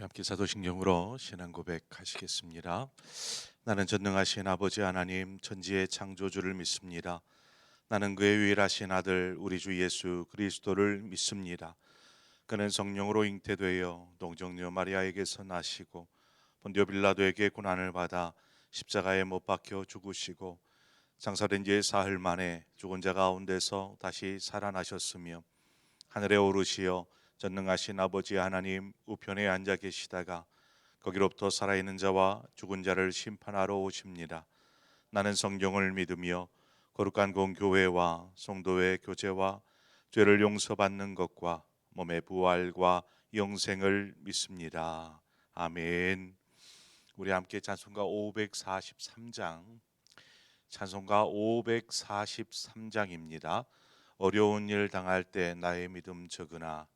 함께 사도신경으로 신앙 고백하시겠습니다. 나는 전능하신 아버지 하나님 천지의 창조주를 믿습니다. 나는 그의 유일하신 아들 우리 주 예수 그리스도를 믿습니다. 그는 성령으로 잉태되어 동정녀 마리아에게서 나시고 본디오 빌라도에게 고난을 받아 십자가에 못 박혀 죽으시고 장사된 지 사흘 만에 죽은 자 가운데서 다시 살아나셨으며 하늘에 오르시어 전능하신 아버지 하나님 우편에 앉아 계시다가 거기로부터 살아있는 자와 죽은 자를 심판하러 오십니다. 나는 성경을 믿으며 거룩한 공교회와 성도의 교제와 죄를 용서받는 것과 몸의 부활과 영생을 믿습니다. 아멘. 우리 함께 찬송가 543장 찬송가 543장입니다. 어려운 일 당할 때 나의 믿음 적으나.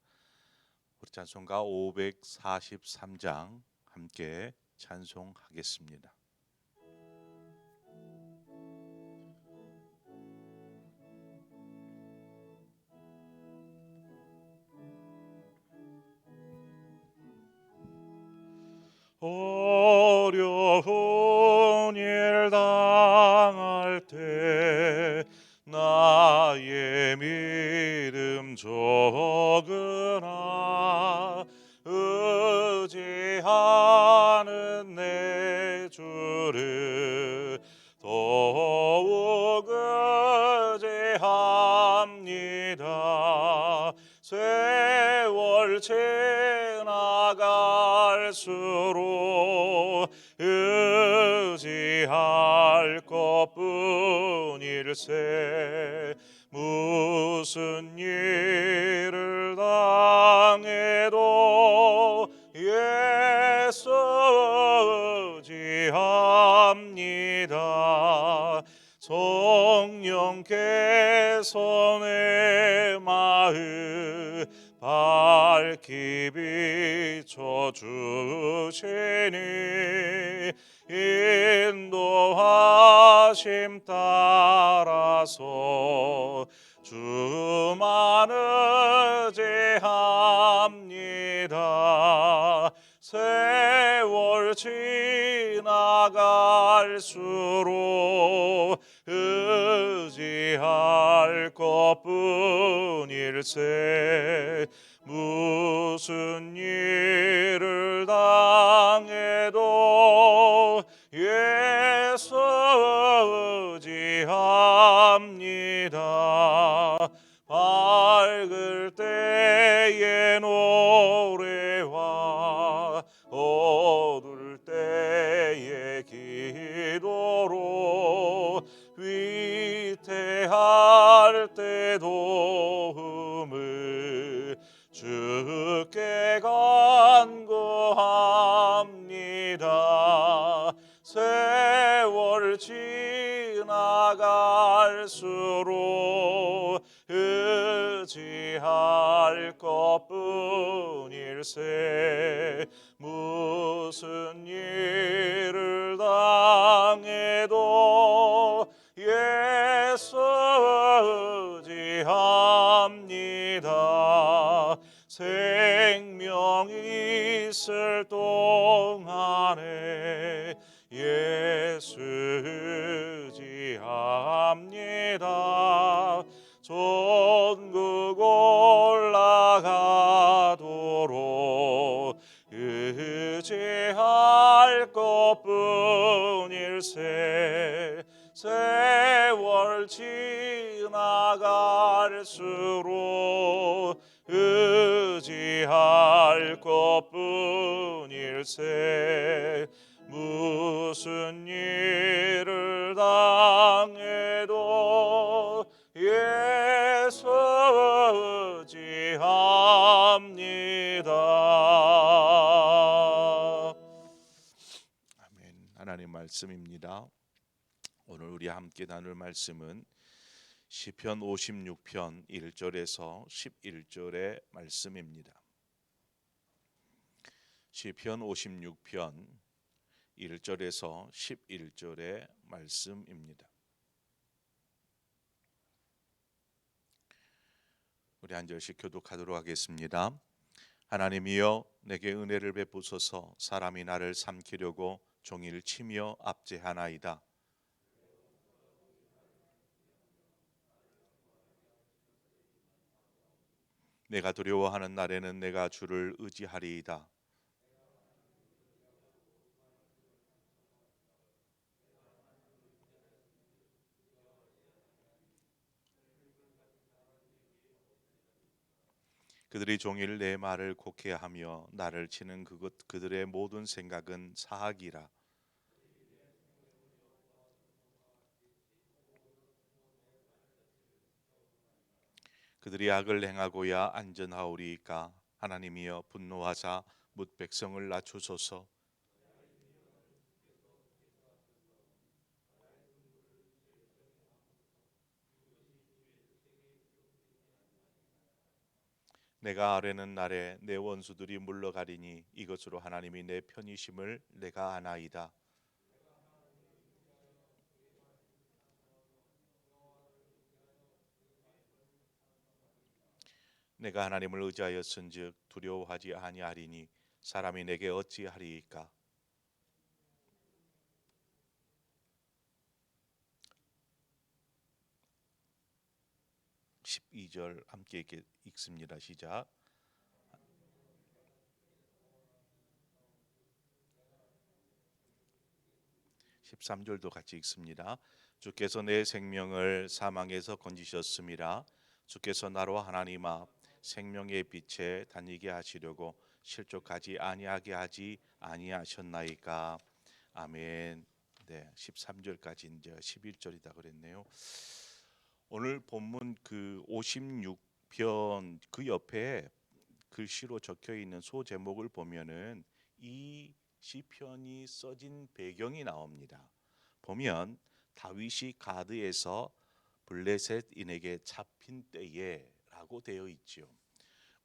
우리 찬송가 543장 함께 찬송하겠습니다. 어려운 일 당할 때 나의 믿음 적으나 의지하는 내 주를 더욱 의지합니다. 세월 지나갈수록 의지할 것뿐일세. 무슨 일을 당해도 예수 의지합니다. 성령께서 내 마음 밝히 비춰주시니 인도하심 따라서 주만 의지합니다. 세월 지나갈수록 의지할 것뿐일세. 무슨 일을 당해도 예수 의지합니다. 밝을 때의 노래와 어두울 때의 기도로 위태할 때 도움을 주께 간구합니다. 세월 지나갈수록 의지할 것뿐일세. 무슨 일을 당해도 예수 의지합니다. 생명 있을 동안에 예수 의지합니다. 전국 올라가도록 의지할 것뿐일세. 세월 지나갈수록 의지할 것뿐일세. 무슨 일을 당해도 예수 의지합니다. 아멘. 하나님 말씀입니다. 오늘 우리 함께 나눌 말씀은 시편 56편 1절에서 11절의 말씀입니다. 시편 56편 1절에서 11절의 말씀입니다. 우리 한 절씩 교독하도록 하겠습니다. 하나님이여 내게 은혜를 베푸소서. 사람이 나를 삼키려고 종일 치며 압제하나이다. 내가 두려워하는 날에는 내가 주를 의지하리이다. 그들이 종일 내 말을 곡해하며 나를 치는 그들의 모든 생각은 사악이라. 그들이 악을 행하고야 안전하오리이까. 하나님이여 분노하사 뭇 백성을 낮추소서. 내가 아뢰는 날에 내 원수들이 물러가리니 이것으로 하나님이 내 편이심을 내가 아나이다. 내가 하나님을 의지하였은즉 두려워하지 아니하리니 사람이 내게 어찌하리이까. 12절 함께 읽습니다. 시작. 13절도 같이 읽습니다. 주께서 내 생명을 사망에서 건지셨음이라. 주께서 나로 하나님 앞 생명의 빛에 다니게 하시려고 실족하지 아니하게 하지 아니하셨나이까. 아멘. 네, 13절까지 이제 11절이다 그랬네요. 오늘 본문 그 56편 그 옆에 글씨로 적혀 있는 소 제목을 보면은 이 시편이 써진 배경이 나옵니다. 보면 다윗이 가드에서 블레셋인에게 잡힌 때에라고 되어 있지요.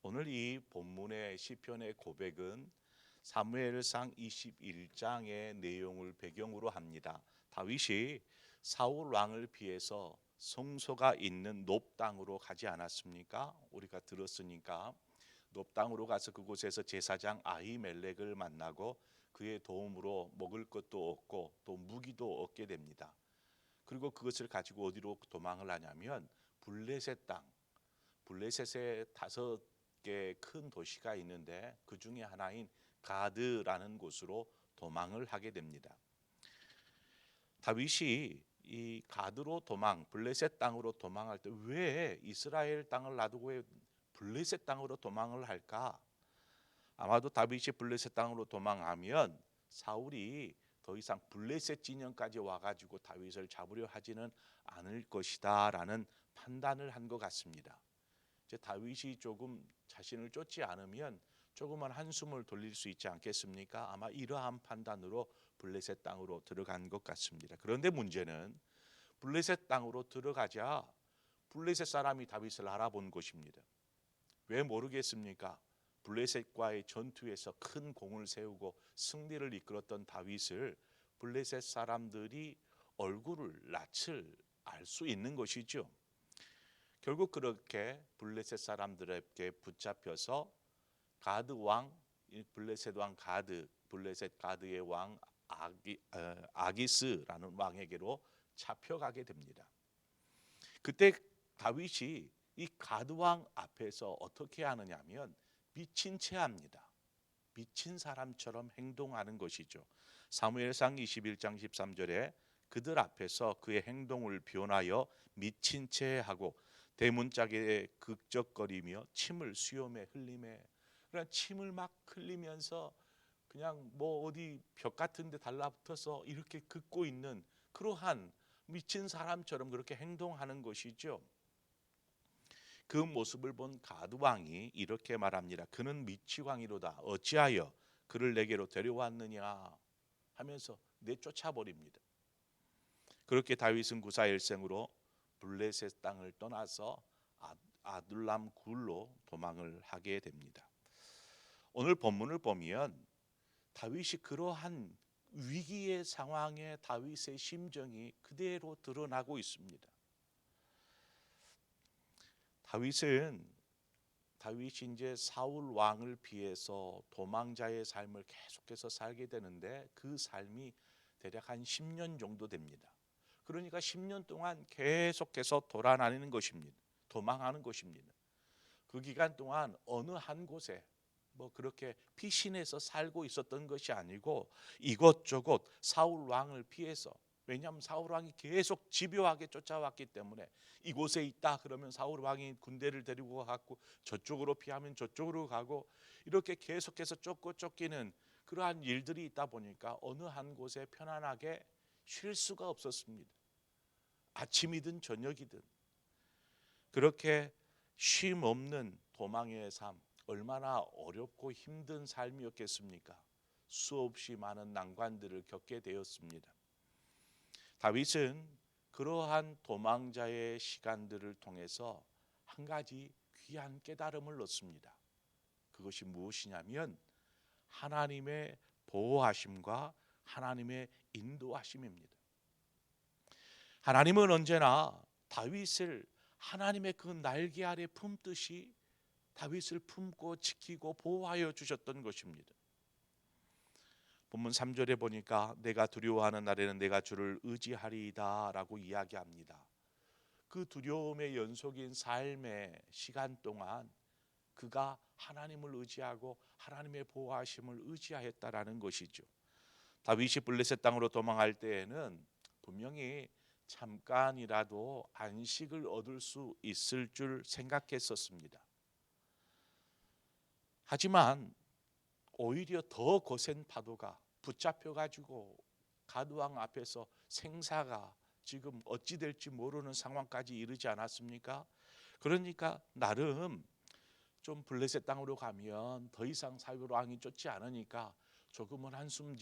오늘 이 본문의 시편의 고백은 사무엘상 21장의 내용을 배경으로 합니다. 다윗이 사울 왕을 피해서 성소가 있는 높 땅으로 가지 않았습니까? 우리가 들었으니까 높 땅으로 가서 그곳에서 제사장 아히멜렉을 만나고 그의 도움으로 먹을 것도 얻고 또 무기도 얻게 됩니다. 그리고 그것을 가지고 어디로 도망을 하냐면 블레셋 땅, 블레셋에 5개 큰 도시가 있는데 그 중에 하나인 가드라는 곳으로 도망을 하게 됩니다. 다윗이 이 가드로 블레셋 땅으로 도망할 때 왜 이스라엘 땅을 놔두고 왜 블레셋 땅으로 도망을 할까? 아마도 다윗이 블레셋 땅으로 도망하면 사울이 더 이상 블레셋 진영까지 와가지고 다윗을 잡으려 하지는 않을 것이다라는 판단을 한 것 같습니다. 이제 다윗이 조금 자신을 쫓지 않으면 조그만 한숨을 돌릴 수 있지 않겠습니까? 아마 이러한 판단으로 블레셋 땅으로 들어간 것 같습니다. 그런데 문제는 블레셋 땅으로 들어가자 블레셋 사람이 다윗을 알아본 것입니다. 왜 모르겠습니까? 블레셋과의 전투에서 큰 공을 세우고 승리를 이끌었던 다윗을 블레셋 사람들이 얼굴을 낯을 알 수 있는 것이죠. 결국 그렇게 블레셋 사람들에게 붙잡혀서 가드 왕, 블레셋 왕 가드, 블레셋 가드의 왕 아기스라는 왕에게로 잡혀가게 됩니다. 그때 다윗이 이 가드 왕 앞에서 어떻게 하느냐면 미친 채 합니다. 미친 사람처럼 행동하는 것이죠. 사무엘상 21장 13절에 그들 앞에서 그의 행동을 변하여 미친 채 하고 대문짝에 극적거리며 침을 수염에 흘리매. 그냥 침을 막 흘리면서 그냥 뭐 어디 벽 같은 데 달라붙어서 이렇게 긋고 있는 그러한 미친 사람처럼 그렇게 행동하는 것이죠. 그 모습을 본 가드 왕이 이렇게 말합니다. 그는 미치광이로다. 어찌하여 그를 내게로 데려왔느냐 하면서 내쫓아 버립니다. 그렇게 다윗은 구사일생으로 블레셋 땅을 떠나서 아둘람 굴로 도망을 하게 됩니다. 오늘 본문을 보면 다윗이 그러한 위기의 상황에 다윗의 심정이 그대로 드러나고 있습니다. 다윗은 다윗이 이제 사울 왕을 피해서 도망자의 삶을 계속해서 살게 되는데 그 삶이 대략 한 10년 정도 됩니다. 그러니까 10년 동안 계속해서 돌아다니는 것입니다. 도망하는 것입니다. 그 기간 동안 어느 한 곳에 뭐 그렇게 피신해서 살고 있었던 것이 아니고 이곳저곳 사울 왕을 피해서, 왜냐하면 사울 왕이 계속 집요하게 쫓아왔기 때문에 이곳에 있다 그러면 사울 왕이 군대를 데리고 가고 저쪽으로 피하면 저쪽으로 가고 이렇게 계속해서 쫓고 쫓기는 그러한 일들이 있다 보니까 어느 한 곳에 편안하게 쉴 수가 없었습니다. 아침이든 저녁이든 그렇게 쉼 없는 도망의 삶, 얼마나 어렵고 힘든 삶이었겠습니까? 수없이 많은 난관들을 겪게 되었습니다. 다윗은 그러한 도망자의 시간들을 통해서 한 가지 귀한 깨달음을 얻습니다. 그것이 무엇이냐면 하나님의 보호하심과 하나님의 인도하심입니다. 하나님은 언제나 다윗을 하나님의 그 날개 아래 품듯이 다윗을 품고 지키고 보호하여 주셨던 것입니다. 본문 3절에 보니까 내가 두려워하는 날에는 내가 주를 의지하리이다 라고 이야기합니다. 그 두려움의 연속인 삶의 시간 동안 그가 하나님을 의지하고 하나님의 보호하심을 의지하였다라는 것이죠. 다윗이 블레셋 땅으로 도망할 때에는 분명히 잠깐이라도 안식을 얻을 수 있을 줄 생각했었습니다. 하지만 오히려 더 거센 파도가 붙잡혀가지고 가드왕 앞에서 생사가 지금 어찌 될지 모르는 상황까지 이르지 않았습니까? 그러니까 나름 좀 블레셋 땅으로 가면 더 이상 사울 왕이 쫓지 않으니까 조금은 한숨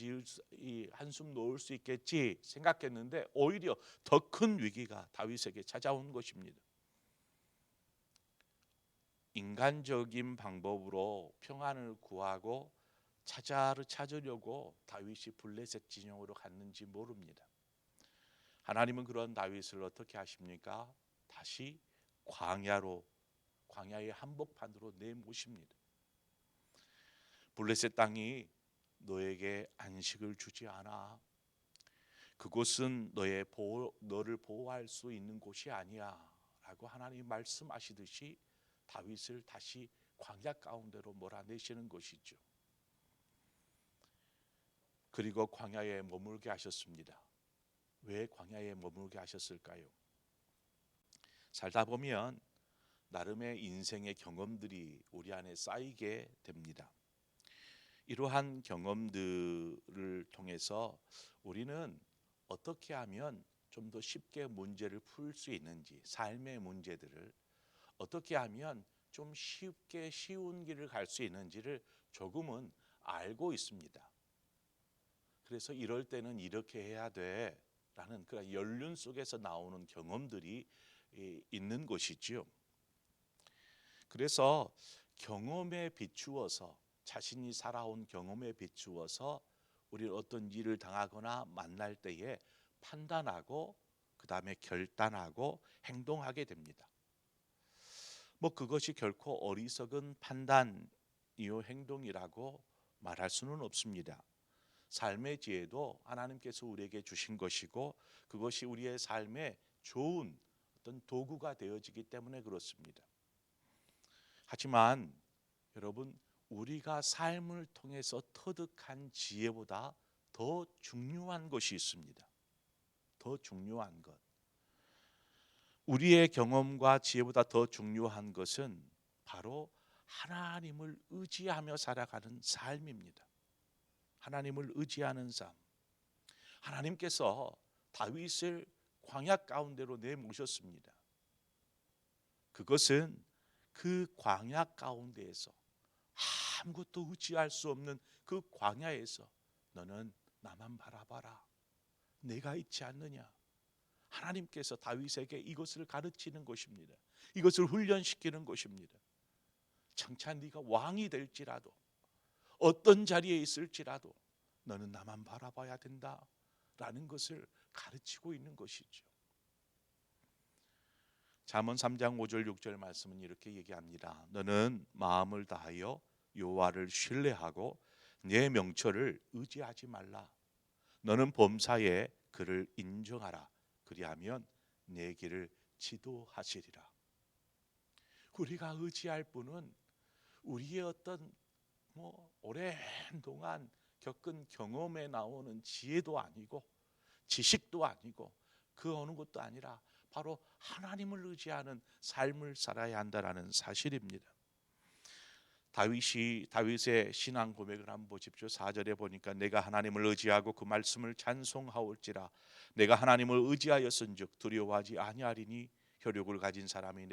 놓을 수 있겠지 생각했는데 오히려 더 큰 위기가 다윗에게 찾아온 것입니다. 인간적인 방법으로 평안을 구하고 찾으려고 다윗이 블레셋 진영으로 갔는지 모릅니다. 하나님은 그런 다윗을 어떻게 하십니까? 다시 광야의 한복판으로 내모십니다. 블레셋 땅이 너에게 안식을 주지 않아. 그곳은 너를 보호할 수 있는 곳이 아니야 라고 하나님이 말씀하시듯이 다윗을 다시 광야 가운데로 몰아내시는 것이죠. 그리고 광야에 머물게 하셨습니다. 왜 광야에 머물게 하셨을까요? 살다 보면 나름의 인생의 경험들이 우리 안에 쌓이게 됩니다. 이러한 경험들을 통해서 우리는 어떻게 하면 좀 더 쉽게 문제를 풀 수 있는지, 삶의 문제들을 어떻게 하면 좀 쉽게 쉬운 길을 갈 수 있는지를 조금은 알고 있습니다. 그래서 이럴 때는 이렇게 해야 돼 라는 그 연륜 속에서 나오는 경험들이 있는 것이지요. 그래서 경험에 비추어서, 자신이 살아온 경험에 비추어서 우리는 어떤 일을 당하거나 만날 때에 판단하고 그 다음에 결단하고 행동하게 됩니다. 뭐 그것이 결코 어리석은 판단이요 행동이라고 말할 수는 없습니다. 삶의 지혜도 하나님께서 우리에게 주신 것이고 그것이 우리의 삶에 좋은 어떤 도구가 되어지기 때문에 그렇습니다. 하지만 여러분, 우리가 삶을 통해서 터득한 지혜보다 더 중요한 것이 있습니다. 더 중요한 것. 우리의 경험과 지혜보다 더 중요한 것은 바로 하나님을 의지하며 살아가는 삶입니다. 하나님을 의지하는 삶. 하나님께서 다윗을 광야 가운데로 내모셨습니다. 그것은 그 광야 가운데에서 아무것도 의지할 수 없는 그 광야에서 너는 나만 바라봐라. 내가 있지 않느냐. 하나님께서 다윗에게 이것을 가르치는 것입니다. 이것을 훈련시키는 것입니다. 장차 네가 왕이 될지라도 어떤 자리에 있을지라도 너는 나만 바라봐야 된다라는 것을 가르치고 있는 것이죠. 잠언 3장 5절 6절 말씀은 이렇게 얘기합니다. 너는 마음을 다하여 여호와를 신뢰하고 내 명철을 의지하지 말라. 너는 범사에 그를 인정하라. 그리하면 내 길을 지도하시리라. 우리가 의지할 분은 우리의 어떤 오랜 동안 겪은 경험에 나오는 지혜도 아니고 지식도 아니고 그 어느 것도 아니라 바로 하나님을 의지하는 삶을 살아야 한다라는 사실입니다. 다윗의 신앙 고백을 한번 보십시오. 4절에 보니까 내가 하나님을 의지하고 그 말씀을 찬송하올지라. 내가 하나님을 의지하였은즉 두려워하지 아니하리니 혈육을 가진 사람이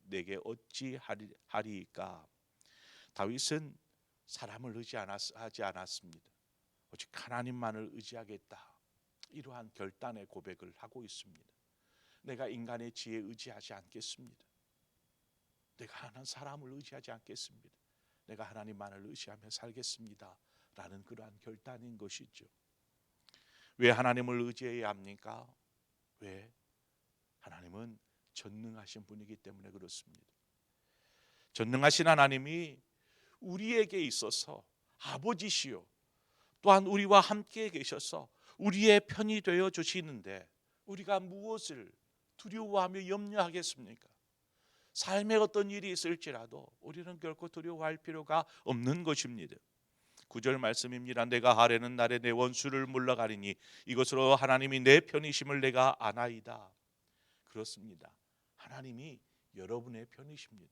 내게 어찌하리까. 다윗은 사람을 의지하지 않았습니다. 오직 하나님만을 의지하겠다, 이러한 결단의 고백을 하고 있습니다. 내가 인간의 지혜에 의지하지 않겠습니다. 내가 하는 사람을 의지하지 않겠습니다. 내가 하나님만을 의지하며 살겠습니다 라는 그러한 결단인 것이죠. 왜 하나님을 의지해야 합니까? 왜? 하나님은 전능하신 분이기 때문에 그렇습니다. 전능하신 하나님이 우리에게 있어서 아버지시요 또한 우리와 함께 계셔서 우리의 편이 되어 주시는데 우리가 무엇을 두려워하며 염려하겠습니까? 삶에 어떤 일이 있을지라도 우리는 결코 두려워할 필요가 없는 것입니다. 9절 말씀입니다. 내가 하려는 날에 내 원수를 물러가리니 이것으로 하나님이 내 편이심을 내가 아나이다. 그렇습니다. 하나님이 여러분의 편이십니다.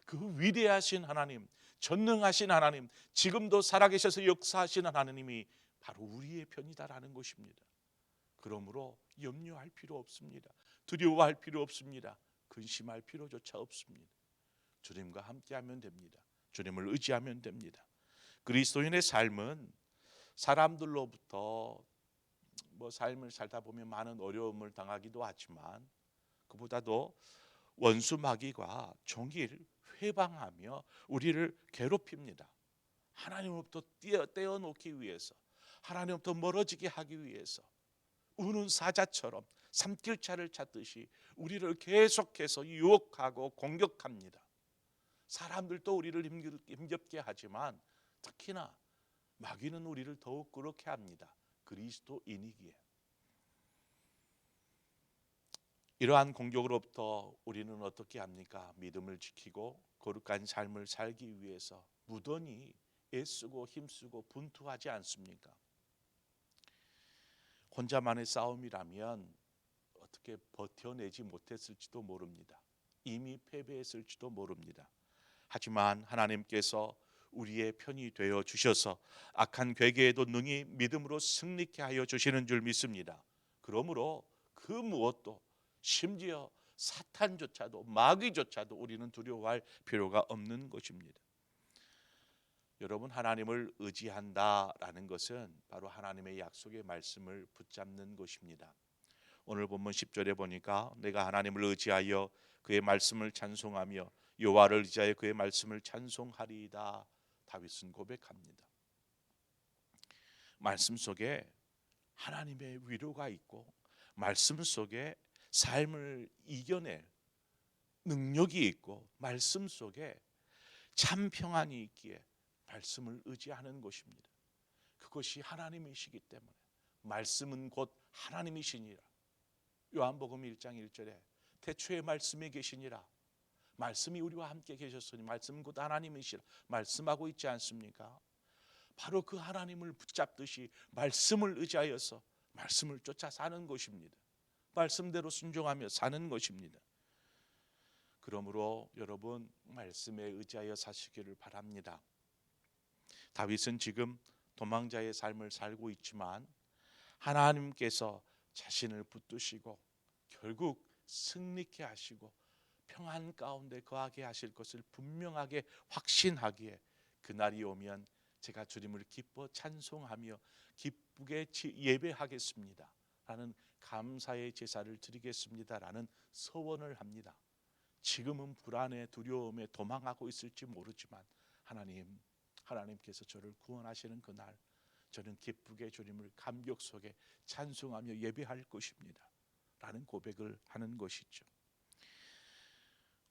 그 위대하신 하나님, 전능하신 하나님, 지금도 살아계셔서 역사하시는 하나님이 바로 우리의 편이다라는 것입니다. 그러므로 염려할 필요 없습니다. 두려워할 필요 없습니다. 근심할 필요조차 없습니다. 주님과 함께하면 됩니다. 주님을 의지하면 됩니다. 그리스도인의 삶은 사람들로부터 삶을 살다 보면 많은 어려움을 당하기도 하지만 그보다도 원수 마귀가 종일 회방하며 우리를 괴롭힙니다. 하나님으로부터 떼어놓기 위해서, 하나님으로부터 멀어지게 하기 위해서 우는 사자처럼 삼킬차를 찾듯이 우리를 계속해서 유혹하고 공격합니다. 사람들도 우리를 힘겹게 하지만 특히나 마귀는 우리를 더욱 그렇게 합니다. 그리스도인이기에. 이러한 공격으로부터 우리는 어떻게 합니까? 믿음을 지키고 거룩한 삶을 살기 위해서 무던히 애쓰고 힘쓰고 분투하지 않습니까? 혼자만의 싸움이라면 어떻게 버텨내지 못했을지도 모릅니다. 이미 패배했을지도 모릅니다. 하지만 하나님께서 우리의 편이 되어 주셔서 악한 괴계에도 능히 믿음으로 승리케 하여 주시는 줄 믿습니다. 그러므로 그 무엇도, 심지어 사탄조차도 마귀조차도 우리는 두려워할 필요가 없는 것입니다. 여러분, 하나님을 의지한다라는 것은 바로 하나님의 약속의 말씀을 붙잡는 것입니다. 오늘 본문 10절에 보니까 내가 하나님을 의지하여 그의 말씀을 찬송하며 여호와를 의지하여 그의 말씀을 찬송하리이다. 다윗은 고백합니다. 말씀 속에 하나님의 위로가 있고 말씀 속에 삶을 이겨낼 능력이 있고 말씀 속에 참 평안이 있기에 말씀을 의지하는 것입니다. 그것이 하나님이시기 때문에 말씀은 곧 하나님이시니라. 요한복음 1장 1절에 태초에 말씀이 계시니라. 말씀이 우리와 함께 계셨으니 말씀은 곧 하나님이시라 말씀하고 있지 않습니까? 바로 그 하나님을 붙잡듯이 말씀을 의지하여서 말씀을 쫓아 사는 것입니다. 말씀대로 순종하며 사는 것입니다. 그러므로 여러분 말씀에 의지하여 사시기를 바랍니다. 다윗은 지금 도망자의 삶을 살고 있지만 하나님께서 자신을 붙드시고 결국 승리케 하시고 평안 가운데 거하게 하실 것을 분명하게 확신하기에 그날이 오면 제가 주님을 기뻐 찬송하며 기쁘게 예배하겠습니다 라는 감사의 제사를 드리겠습니다 라는 서원을 합니다. 지금은 불안에 두려움에 도망하고 있을지 모르지만 하나님께서 저를 구원하시는 그날 저는 기쁘게 주님을 감격 속에 찬송하며 예배할 것입니다 라는 고백을 하는 것이죠.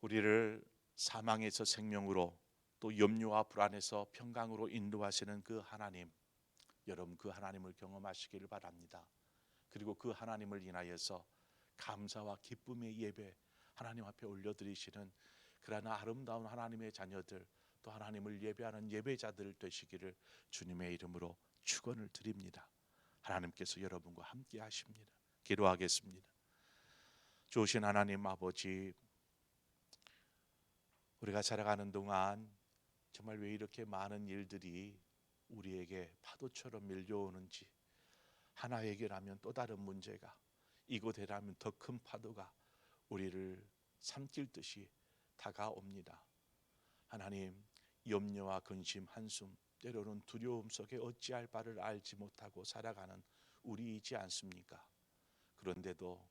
우리를 사망에서 생명으로 또 염려와 불안에서 평강으로 인도하시는 그 하나님, 여러분 그 하나님을 경험하시기를 바랍니다. 그리고 그 하나님을 인하여서 감사와 기쁨의 예배 하나님 앞에 올려드리시는 그러한 아름다운 하나님의 자녀들, 또 하나님을 예배하는 예배자들 되시기를 주님의 이름으로 축원을 드립니다. 하나님께서 여러분과 함께 하십니다. 기도하겠습니다. 좋으신 하나님 아버지, 우리가 살아가는 동안 정말 왜 이렇게 많은 일들이 우리에게 파도처럼 밀려오는지, 하나 해결하면 또 다른 문제가, 이곳 해라면 더 큰 파도가 우리를 삼킬 듯이 다가옵니다. 하나님, 염려와 근심, 한숨, 때로는 두려움 속에 어찌할 바를 알지 못하고 살아가는 우리이지 않습니까? 그런데도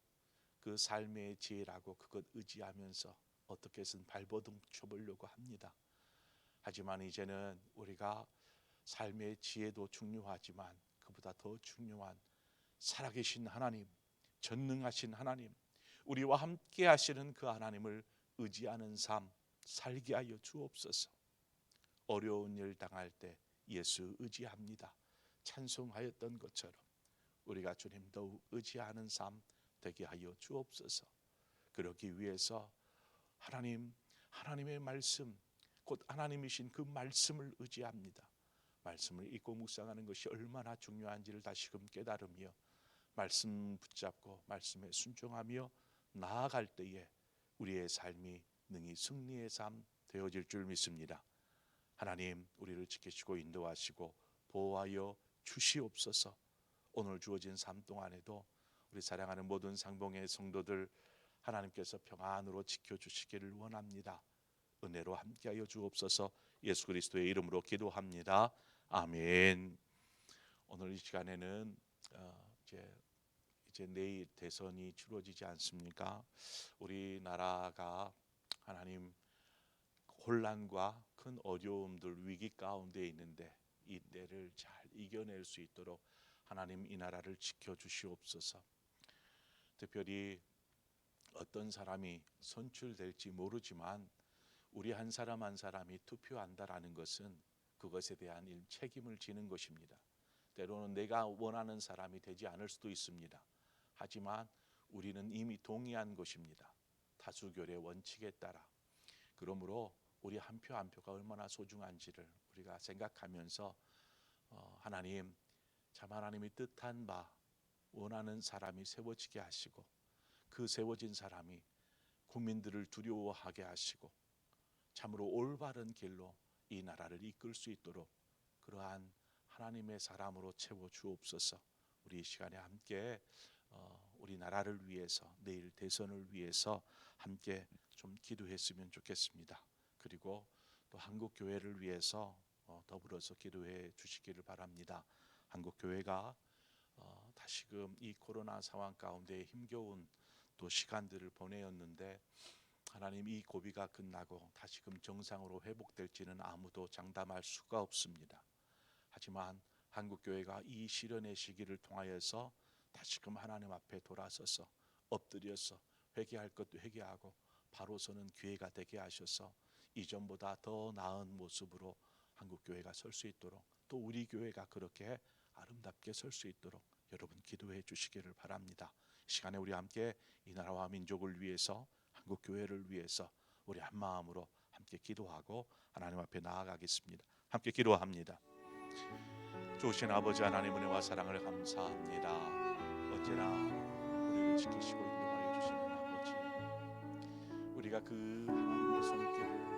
그 삶의 지혜라고 그것 의지하면서 어떻게 해서든 발버둥 쳐보려고 합니다. 하지만 이제는 우리가 삶의 지혜도 중요하지만 그보다 더 중요한 살아계신 하나님, 전능하신 하나님, 우리와 함께 하시는 그 하나님을 의지하는 삶 살게 하여 주옵소서. 어려운 일 당할 때 예수 의지합니다 찬송하였던 것처럼 우리가 주님 더욱 의지하는 삶 되게 하여 주옵소서. 그러기 위해서 하나님의 말씀, 곧 하나님이신 그 말씀을 의지합니다. 말씀을 읽고 묵상하는 것이 얼마나 중요한지를 다시금 깨달으며 말씀 붙잡고 말씀에 순종하며 나아갈 때에 우리의 삶이 능히 승리의 삶 되어질 줄 믿습니다. 하나님, 우리를 지키시고 인도하시고 보호하여 주시옵소서. 오늘 주어진 삶 동안에도 우리 사랑하는 모든 상봉의 성도들 하나님께서 평안으로 지켜주시기를 원합니다. 은혜로 함께하여 주옵소서. 예수 그리스도의 이름으로 기도합니다. 아멘. 오늘 이 시간에는 이제 내일 대선이 치러지지 않습니까? 우리나라가 하나님 혼란과 큰 어려움들, 위기 가운데 있는데 이 때를 잘 이겨낼 수 있도록 하나님 이 나라를 지켜주시옵소서. 특별히 어떤 사람이 선출될지 모르지만 우리 한 사람 한 사람이 투표한다라는 것은 그것에 대한 책임을 지는 것입니다. 때로는 내가 원하는 사람이 되지 않을 수도 있습니다. 하지만 우리는 이미 동의한 것입니다. 다수결의 원칙에 따라. 그러므로 우리 한 표 한 표가 얼마나 소중한지를 우리가 생각하면서 하나님, 참 하나님이 뜻한 바 원하는 사람이 세워지게 하시고 그 세워진 사람이 국민들을 두려워하게 하시고 참으로 올바른 길로 이 나라를 이끌 수 있도록 그러한 하나님의 사람으로 채워 주옵소서. 우리 이 시간에 함께 우리 나라를 위해서, 내일 대선을 위해서 함께 좀 기도했으면 좋겠습니다. 그리고 또 한국 교회를 위해서 더불어서 기도해 주시기를 바랍니다. 한국 교회가 다시금 이 코로나 상황 가운데 힘겨운 또 시간들을 보내었는데 하나님, 이 고비가 끝나고 다시금 정상으로 회복될지는 아무도 장담할 수가 없습니다. 하지만 한국교회가 이 시련의 시기를 통하여서 다시금 하나님 앞에 돌아서서 엎드려서 회개할 것도 회개하고 바로 서는 기회가 되게 하셔서 이전보다 더 나은 모습으로 한국교회가 설 수 있도록, 또 우리 교회가 그렇게 아름답게 설 수 있도록 여러분 기도해 주시기를 바랍니다. 이 시간에 우리 함께 이 나라와 민족을 위해서, 한국교회를 위해서 우리 한 마음으로 함께 기도하고 하나님 앞에 나아가겠습니다. 함께 기도합니다. 좋으신 아버지 하나님, 은혜와 사랑을 감사합니다. 언제나 우리를 지키시고 인도하여 주시는 아버지, 우리가 그 하나님의 손길을